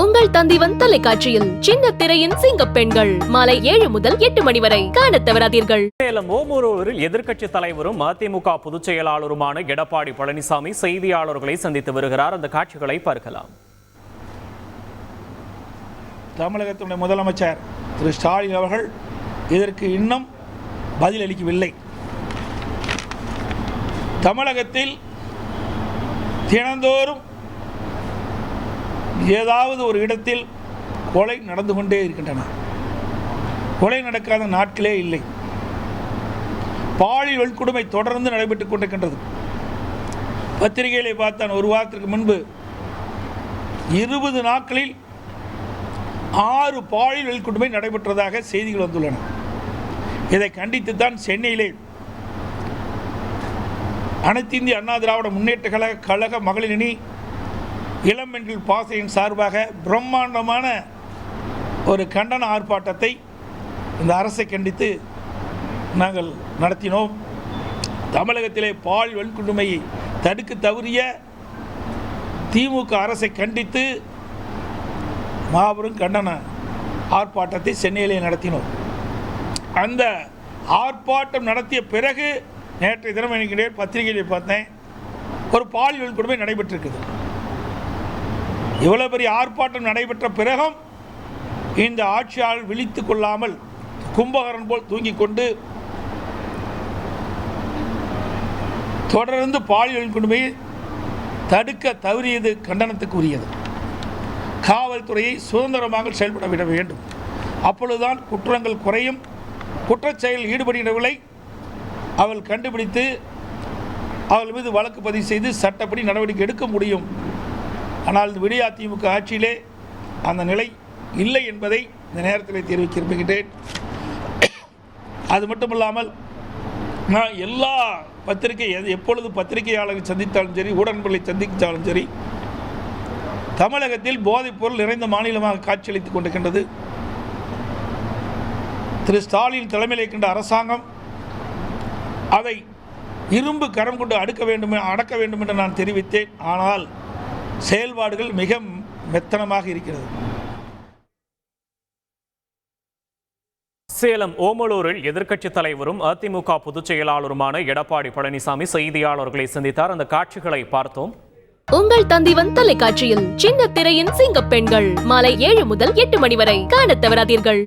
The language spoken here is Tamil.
உங்கள் தந்திவன் தொலைக்காட்சியில் சின்ன திரையின் சிங்க பெண்கள் மாலை 7 முதல் 8 மணி வரை காணத் தவறாதீர்கள். சேலம் ஓமலூரில் எதிர்க்கட்சி தலைவரும் அதிமுக பொதுச் செயலாளருமான எடப்பாடி பழனிசாமி செய்தியாளர்களை சந்தித்து வருகிறார். அந்த காட்சிகளை பார்க்கலாம். தமிழகத்தினுடைய முதலமைச்சர் திரு ஸ்டாலின் அவர்கள் இதற்கு இன்னும் பதிலளிக்கவில்லை. தமிழகத்தில் தினந்தோறும் ஏதாவது ஒரு இடத்தில் கொலை நடந்து கொண்டே இருக்கின்றன. கொலை நடக்காத நாட்களே இல்லை. பாலியல் வன்கொடுமை தொடர்ந்து நடைபெற்றுக் கொண்டிருக்கின்றது. பத்திரிகைகளை பார்த்தான் ஒரு வாரத்திற்கு முன்பு 20 நாட்களில் 6 பாலியல் வன்கொடுமை நடைபெற்றதாக செய்திகள் வந்துள்ளன. இதை கண்டித்துத்தான் சென்னையிலே அனைத்து இந்திய அண்ணா திராவிட முன்னேற்ற கழக மகளிர் அணி இளம்பெண்கள் பாசையின் சார்பாக பிரம்மாண்டமான ஒரு கண்டன ஆர்ப்பாட்டத்தை இந்த அரசை கண்டித்து நாங்கள் நடத்தினோம். தமிழகத்திலே பாலியல் வன்கொடுமையை தடுக்க தவறிய திமுக அரசை கண்டித்து மாபெரும் கண்டன ஆர்ப்பாட்டத்தை சென்னையிலே நடத்தினோம். அந்த ஆர்ப்பாட்டம் நடத்திய பிறகு நேற்றைய தினம் என்கிற பத்திரிகையில் பார்த்தேன், ஒரு பாலியல் வன்கொடுமை நடைபெற்றிருக்குது. இவ்வளவு பெரிய ஆர்ப்பாட்டம் நடைபெற்ற பிறகும் இந்த ஆட்சியாளர் விழித்துக் கொள்ளாமல் கும்பகரன் போல் தூங்கிக் கொண்டு தொடர்ந்து பாலியல் வன்கொடுமையை தடுக்க தவறியது கண்டனத்துக்குரியது. காவல்துறையை சுதந்திரமாக செயல்பட விட வேண்டும். அப்பொழுதுதான் குற்றங்கள் குறையும். குற்றச்செயலில் ஈடுபடுகிறவர்களை அவள் கண்டுபிடித்து அவள் மீது வழக்கு பதிவு செய்து சட்டப்படி நடவடிக்கை எடுக்க முடியும். ஆனால் விடிய அதிமுக ஆட்சியிலே அந்த நிலை இல்லை என்பதை இந்த நேரத்தில் தெரிவிக்க விரும்புகின்றேன். அது மட்டுமில்லாமல் நான் எல்லா எப்பொழுது பத்திரிகையாளர்கள் சந்தித்தாலும் சரி, ஊடகங்களை சந்தித்தாலும் சரி, தமிழகத்தில் போதைப் பொருள் நிறைந்த மாநிலமாக காட்சியளித்துக் கொண்டிருக்கின்றது. திரு ஸ்டாலின் தலைமையில் இருக்கின்ற அரசாங்கம் அதை இரும்பு கரம் கொண்டு அடக்க வேண்டும் என்று நான் தெரிவித்தேன். ஆனால் செயல்பாடுகள் மிக மெத்தனமாக இருக்கிறது. சேலம் ஓமலூரில் எதிர்க்கட்சி தலைவரும் அதிமுக பொதுச் செயலாளருமான எடப்பாடி பழனிசாமி செய்தியாளர்களை சந்தித்தார். அந்த காட்சிகளை பார்த்தோம். உங்கள் தந்திவன் தொலைக்காட்சியில் சின்ன திரையின் சிங்க பெண்கள் மாலை 7 முதல் 8 மணி வரை காணத் தவறாதீர்கள்.